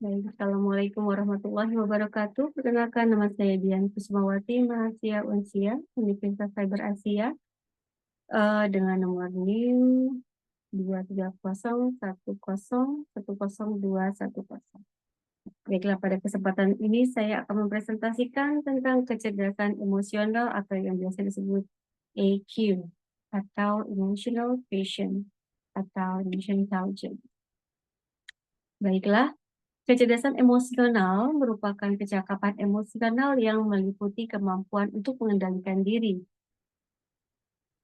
Baik, Assalamualaikum warahmatullahi wabarakatuh. Perkenalkan, nama saya Dian Kusmawati, mahasiswa Unsia, Universitas Cyber Asia, dengan nomor NIM 23010101020. Baiklah, pada kesempatan ini saya akan mempresentasikan tentang kecerdasan emosional atau yang biasa disebut EQ atau Emotional Quotient atau Emotional Intelligence. Baiklah, kecerdasan emosional merupakan kecakapan emosional yang meliputi kemampuan untuk mengendalikan diri,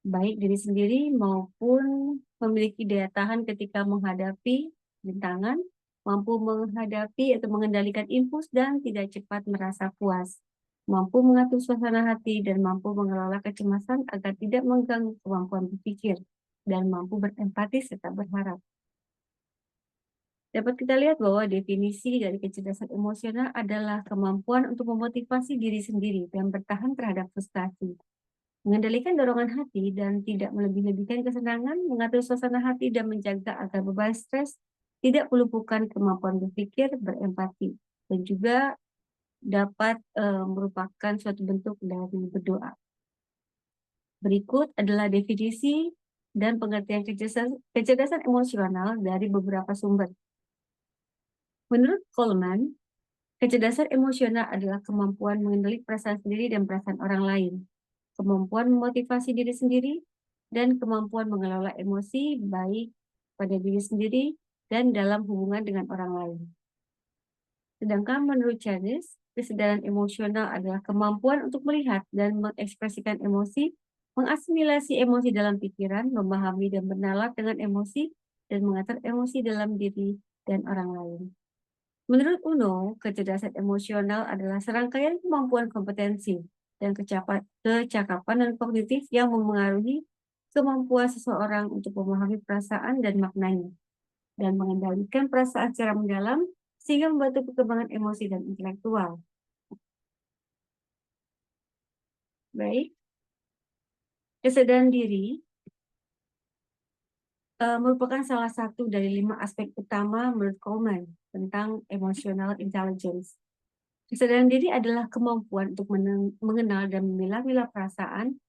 baik diri sendiri maupun memiliki daya tahan ketika menghadapi rintangan, mampu menghadapi atau mengendalikan impuls dan tidak cepat merasa puas, mampu mengatur suasana hati dan mampu mengelola kecemasan agar tidak mengganggu kemampuan berpikir, dan mampu berempati serta berharap. Dapat kita lihat bahwa definisi dari kecerdasan emosional adalah kemampuan untuk memotivasi diri sendiri dan bertahan terhadap frustasi, mengendalikan dorongan hati dan tidak melebih-lebihkan kesenangan, mengatur suasana hati dan menjaga agar beban stres tidak melumpuhkan kemampuan berpikir, berempati, dan juga dapat merupakan suatu bentuk dari berdoa. Berikut adalah definisi dan pengertian kecerdasan emosional dari beberapa sumber. Menurut Coleman, kecerdasan emosional adalah kemampuan mengenali perasaan sendiri dan perasaan orang lain, kemampuan memotivasi diri sendiri, dan kemampuan mengelola emosi baik pada diri sendiri dan dalam hubungan dengan orang lain. Sedangkan menurut Charles, kesadaran emosional adalah kemampuan untuk melihat dan mengekspresikan emosi, mengasimilasi emosi dalam pikiran, memahami dan bernalar dengan emosi, dan mengatur emosi dalam diri dan orang lain. Menurut UNO, kecerdasan emosional adalah serangkaian kemampuan kompetensi dan kecakapan dan kognitif yang memengaruhi kemampuan seseorang untuk memahami perasaan dan maknanya, dan mengendalikan perasaan secara mendalam sehingga membantu perkembangan emosi dan intelektual. Baik, kesadaran diri merupakan salah satu dari 5 aspek utama menurut Coleman tentang emotional intelligence. Kesadaran diri adalah kemampuan untuk mengenal dan memilah-milah perasaan,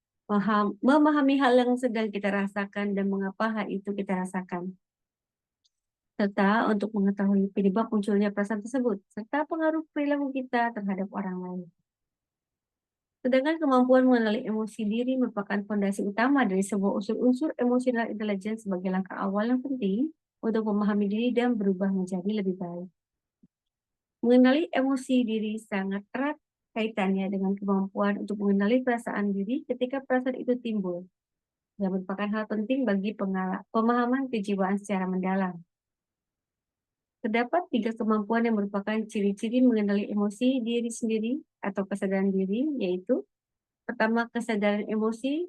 memahami hal yang sedang kita rasakan dan mengapa hal itu kita rasakan, serta untuk mengetahui penyebab munculnya perasaan tersebut, serta pengaruh perilaku kita terhadap orang lain. Sedangkan kemampuan mengenali emosi diri merupakan fondasi utama dari sebuah unsur-unsur emotional intelligence sebagai langkah awal yang penting untuk memahami diri dan berubah menjadi lebih baik. Mengenali emosi diri sangat erat kaitannya dengan kemampuan untuk mengenali perasaan diri ketika perasaan itu timbul, yang merupakan hal penting bagi pemahaman kejiwaan secara mendalam. Terdapat 3 kemampuan yang merupakan ciri-ciri mengenali emosi diri sendiri atau kesadaran diri, yaitu pertama, kesadaran emosi,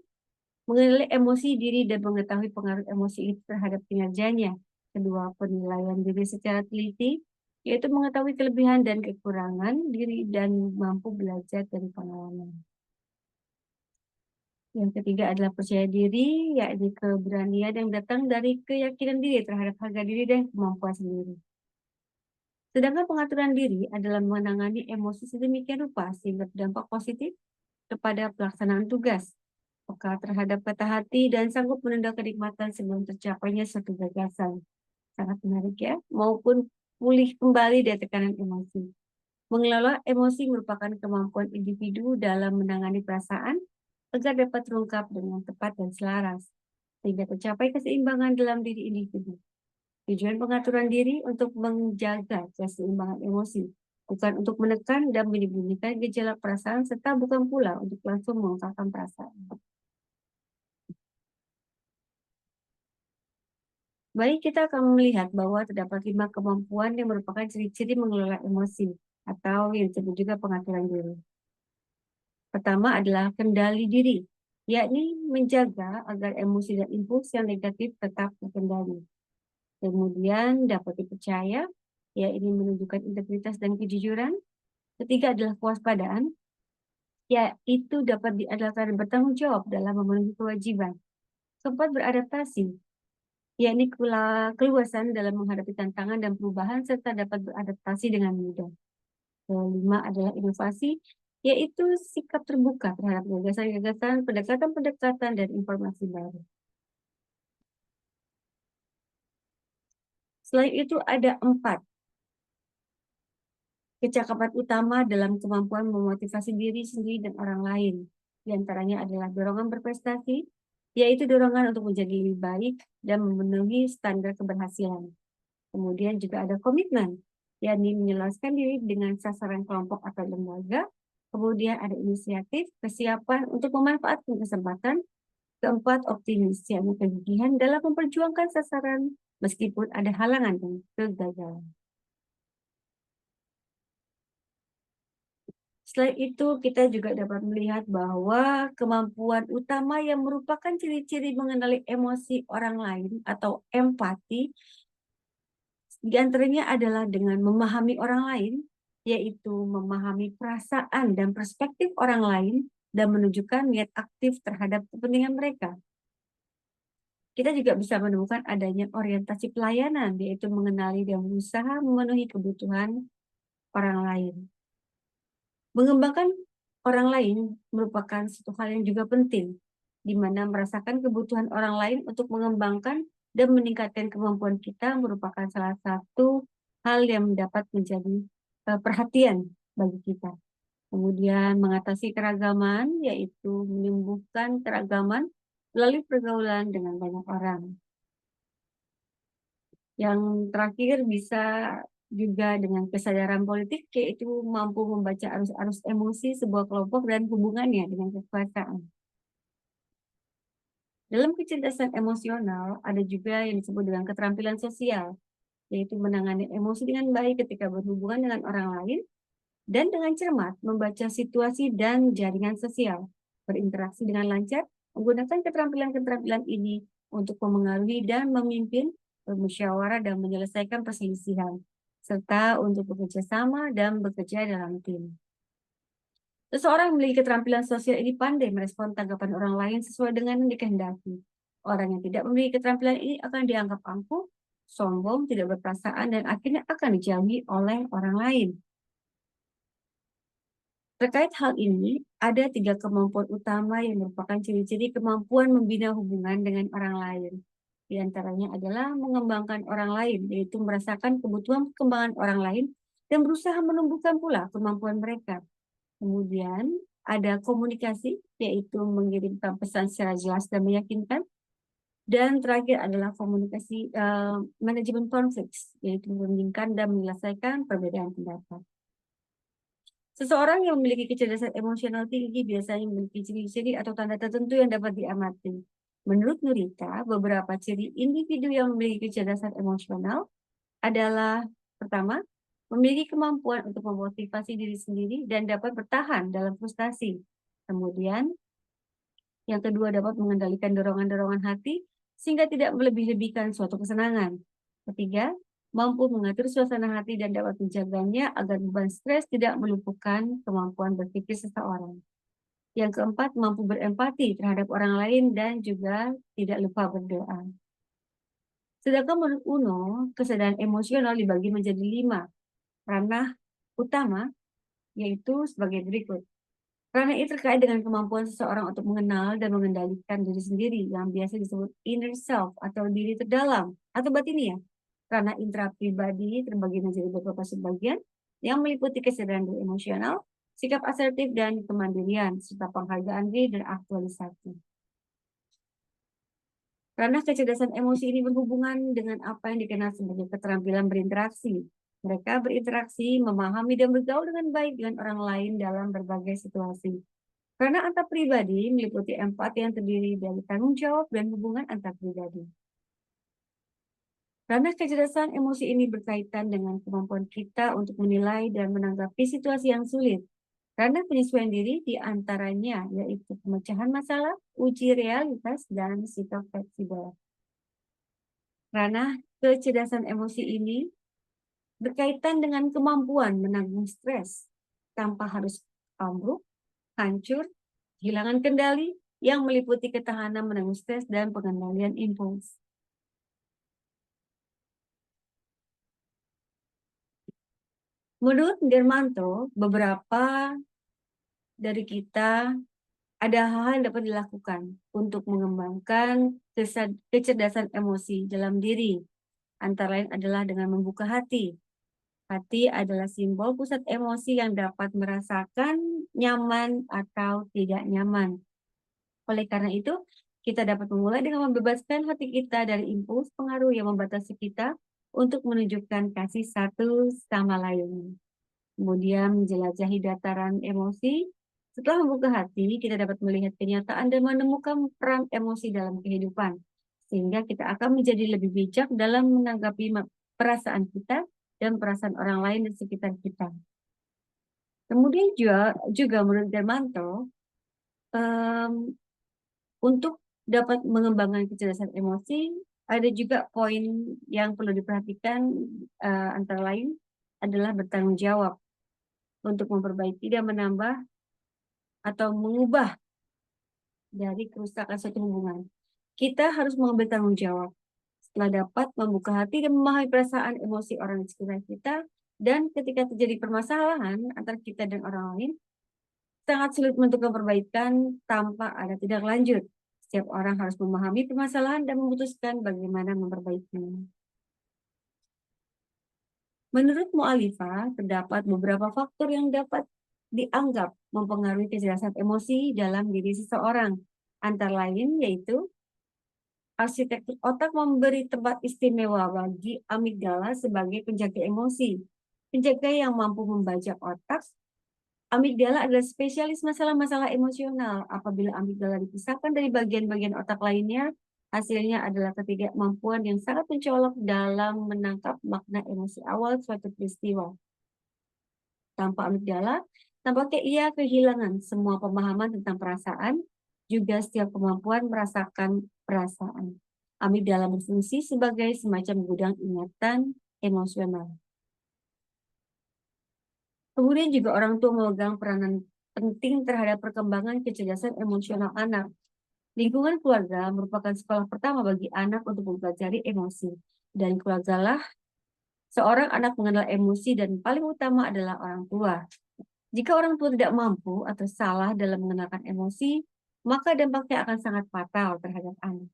mengenali emosi diri dan mengetahui pengaruh emosi itu terhadap kinerjanya. Kedua, penilaian diri secara teliti, yaitu mengetahui kelebihan dan kekurangan diri dan mampu belajar dari pengalaman. Yang ketiga adalah percaya diri, yakni keberanian yang datang dari keyakinan diri terhadap harga diri dan kemampuan sendiri. Sedangkan pengaturan diri adalah menangani emosi sedemikian rupa sehingga berdampak positif kepada pelaksanaan tugas, peka terhadap kata hati, dan sanggup menunda kenikmatan sebelum tercapainya suatu gagasan. Sangat menarik ya, maupun pulih kembali dari tekanan emosi. Mengelola emosi merupakan kemampuan individu dalam menangani perasaan agar dapat terungkap dengan tepat dan selaras, sehingga tercapai keseimbangan dalam diri individu. Tujuan pengaturan diri untuk menjaga keseimbangan emosi, bukan untuk menekan dan menyembunyikan gejala perasaan, serta bukan pula untuk langsung mengungkapkan perasaan. Baik, kita akan melihat bahwa terdapat 5 kemampuan yang merupakan ciri-ciri mengelola emosi, atau yang disebut juga pengaturan diri. Pertama adalah kendali diri, yakni menjaga agar emosi dan impuls yang negatif tetap terkendali. Kemudian dapat dipercaya, yaitu menunjukkan integritas dan kejujuran. Ketiga adalah kewaspadaan, yaitu dapat diandalkan dan bertanggung jawab dalam memenuhi kewajiban. Keempat, beradaptasi, yakni keluasan dalam menghadapi tantangan dan perubahan serta dapat beradaptasi dengan mudah. Kelima adalah inovasi, yaitu sikap terbuka terhadap gagasan-gagasan, pendekatan-pendekatan, dan informasi baru. Selain itu ada 4 kecakapan utama dalam kemampuan memotivasi diri sendiri dan orang lain. Di antaranya adalah dorongan berprestasi, yaitu dorongan untuk menjadi lebih baik dan memenuhi standar keberhasilan. Kemudian juga ada komitmen, yakni menyelaraskan diri dengan sasaran kelompok atau lembaga. Kemudian ada inisiatif, kesiapan untuk memanfaatkan kesempatan. Keempat, optimis, yakni kegigihan dalam memperjuangkan sasaran meskipun ada halangan dan kegagalan. Selain itu, kita juga dapat melihat bahwa kemampuan utama yang merupakan ciri-ciri mengenali emosi orang lain atau empati, di antaranya adalah dengan memahami orang lain, yaitu memahami perasaan dan perspektif orang lain dan menunjukkan niat aktif terhadap kepentingan mereka. Kita juga bisa menemukan adanya orientasi pelayanan, yaitu mengenali dan berusaha memenuhi kebutuhan orang lain. Mengembangkan orang lain merupakan satu hal yang juga penting, di mana merasakan kebutuhan orang lain untuk mengembangkan dan meningkatkan kemampuan kita merupakan salah satu hal yang dapat menjadi perhatian bagi kita. Kemudian mengatasi keragaman, yaitu menyembuhkan keragaman melalui pergaulan dengan banyak orang. Yang terakhir bisa juga dengan kesadaran politik, yaitu mampu membaca arus-arus emosi sebuah kelompok dan hubungannya dengan kekuasaan. Dalam kecerdasan emosional, ada juga yang disebut dengan keterampilan sosial, yaitu menangani emosi dengan baik ketika berhubungan dengan orang lain, dan dengan cermat membaca situasi dan jaringan sosial, berinteraksi dengan lancar, menggunakan keterampilan-keterampilan ini untuk memengaruhi dan memimpin, bermusyawarah dan menyelesaikan perselisihan, serta untuk bekerja sama dan bekerja dalam tim. Seseorang yang memiliki keterampilan sosial ini pandai merespon tanggapan orang lain sesuai dengan yang dikehendaki. Orang yang tidak memiliki keterampilan ini akan dianggap angkuh, sombong, tidak berperasaan, dan akhirnya akan dijauhi oleh orang lain. Terkait hal ini, ada 3 kemampuan utama yang merupakan ciri-ciri kemampuan membina hubungan dengan orang lain. Di antaranya adalah mengembangkan orang lain, yaitu merasakan kebutuhan perkembangan orang lain dan berusaha menumbuhkan pula kemampuan mereka. Kemudian ada komunikasi, yaitu mengirimkan pesan secara jelas dan meyakinkan. Dan terakhir adalah komunikasi manajemen konflik, yaitu membandingkan dan menyelesaikan perbedaan pendapat. Seseorang yang memiliki kecerdasan emosional tinggi biasanya memiliki ciri-ciri atau tanda tertentu yang dapat diamati. Menurut Nurita, beberapa ciri individu yang memiliki kecerdasan emosional adalah pertama, memiliki kemampuan untuk memotivasi diri sendiri dan dapat bertahan dalam frustasi. Kemudian, yang kedua dapat mengendalikan dorongan-dorongan hati sehingga tidak melebih-lebihkan suatu kesenangan. Ketiga, mampu mengatur suasana hati dan dapat menjaganya agar beban stres tidak melumpuhkan kemampuan berpikir seseorang. Yang keempat, mampu berempati terhadap orang lain dan juga tidak lupa berdoa. Sedangkan menurut UNO, kesadaran emosional dibagi menjadi 5 ranah utama, yaitu sebagai berikut. Ranah ini terkait dengan kemampuan seseorang untuk mengenal dan mengendalikan diri sendiri yang biasa disebut inner self atau diri terdalam atau batiniah. Ranah intrapribadi terbagi menjadi beberapa subbagian yang meliputi kesadaran diri emosional, sikap asertif dan kemandirian, serta penghargaan diri dan aktualisasi. Ranah kecerdasan emosi ini berhubungan dengan apa yang dikenal sebagai keterampilan berinteraksi. Mereka berinteraksi, memahami, dan bergaul dengan baik dengan orang lain dalam berbagai situasi. Ranah antar pribadi meliputi empati yang terdiri dari tanggung jawab dan hubungan antar pribadi. Ranah kecerdasan emosi ini berkaitan dengan kemampuan kita untuk menilai dan menanggapi situasi yang sulit. Ranah penyesuaian diri diantaranya yaitu pemecahan masalah, uji realitas, dan sikap fleksibel. Ranah kecerdasan emosi ini berkaitan dengan kemampuan menanggung stres tanpa harus ambruk, hancur, kehilangan kendali yang meliputi ketahanan menanggung stres dan pengendalian impuls. Menurut Dermanto, beberapa dari kita ada hal-hal yang dapat dilakukan untuk mengembangkan kecerdasan emosi dalam diri. Antara lain adalah dengan membuka hati. Hati adalah simbol pusat emosi yang dapat merasakan nyaman atau tidak nyaman. Oleh karena itu, kita dapat memulai dengan membebaskan hati kita dari impuls pengaruh yang membatasi kita untuk menunjukkan kasih satu sama lain. Kemudian menjelajahi dataran emosi. Setelah membuka hati, kita dapat melihat kenyataan dan menemukan peran emosi dalam kehidupan. Sehingga kita akan menjadi lebih bijak dalam menanggapi perasaan kita dan perasaan orang lain di sekitar kita. Kemudian juga menurut Dermanto, untuk dapat mengembangkan kecerdasan emosi, ada juga poin yang perlu diperhatikan, antara lain adalah bertanggung jawab untuk memperbaiki dan menambah atau mengubah dari kerusakan suatu hubungan. Kita harus mengambil tanggung jawab setelah dapat membuka hati dan memahami perasaan emosi orang di sekitar kita, dan ketika terjadi permasalahan antara kita dan orang lain, sangat sulit menentukan perbaikan tanpa ada tindak lanjut. Setiap orang harus memahami permasalahan dan memutuskan bagaimana memperbaikinya. Menurut Mu'alifah, terdapat beberapa faktor yang dapat dianggap mempengaruhi kecerdasan emosi dalam diri seseorang. Antara lain yaitu arsitektur otak memberi tempat istimewa bagi amigdala sebagai penjaga emosi. Penjaga yang mampu membajak otak. Amigdala adalah spesialis masalah-masalah emosional. Apabila amigdala dipisahkan dari bagian-bagian otak lainnya, hasilnya adalah ketidakmampuan yang sangat mencolok dalam menangkap makna emosi awal suatu peristiwa. Tanpa amigdala, tampaknya ia kehilangan semua pemahaman tentang perasaan, juga setiap kemampuan merasakan perasaan. Amigdala berfungsi sebagai semacam gudang ingatan emosional. Kemudian juga orang tua memegang peranan penting terhadap perkembangan kecerdasan emosional anak. Lingkungan keluarga merupakan sekolah pertama bagi anak untuk mempelajari emosi. Dan keluargalah seorang anak mengenal emosi dan paling utama adalah orang tua. Jika orang tua tidak mampu atau salah dalam mengenalkan emosi, maka dampaknya akan sangat fatal terhadap anak.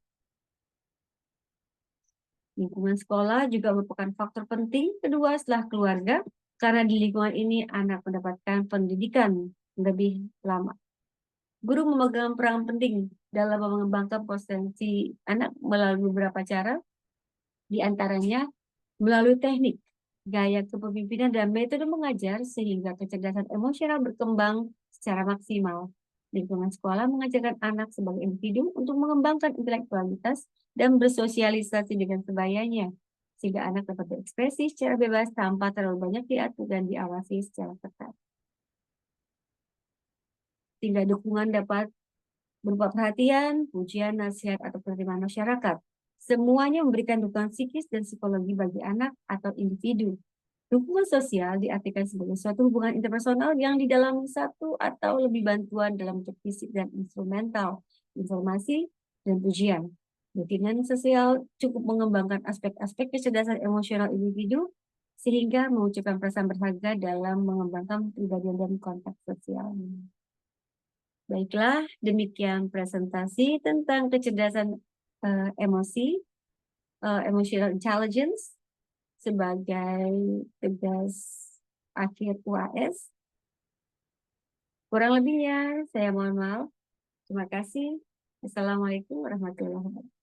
Lingkungan sekolah juga merupakan faktor penting kedua setelah keluarga, karena di lingkungan ini anak mendapatkan pendidikan lebih lama. Guru memegang peran penting dalam mengembangkan potensi anak melalui beberapa cara, di antaranya melalui teknik, gaya kepemimpinan, dan metode mengajar sehingga kecerdasan emosional berkembang secara maksimal. Lingkungan sekolah mengajarkan anak sebagai individu untuk mengembangkan intelektualitas dan bersosialisasi dengan sebayanya, sehingga anak dapat berekspresi secara bebas tanpa terlalu banyak diatur dan diawasi secara ketat. Sehingga dukungan dapat berupa perhatian, pujian, nasihat, atau penerimaan masyarakat. Semuanya memberikan dukungan psikis dan psikologi bagi anak atau individu. Dukungan sosial diartikan sebagai suatu hubungan interpersonal yang di dalam satu atau lebih bantuan dalam bentuk fisik dan instrumental, informasi, dan pujian. Dukungan sosial cukup mengembangkan aspek-aspek kecerdasan emosional individu sehingga mengucapkan perasaan berharga dalam mengembangkan kepribadian dan konteks sosial. Baiklah, demikian presentasi tentang kecerdasan emosi, emotional intelligence, sebagai tugas akhir UAS. Kurang lebihnya, saya mohon maaf. Terima kasih. Assalamualaikum warahmatullahi wabarakatuh.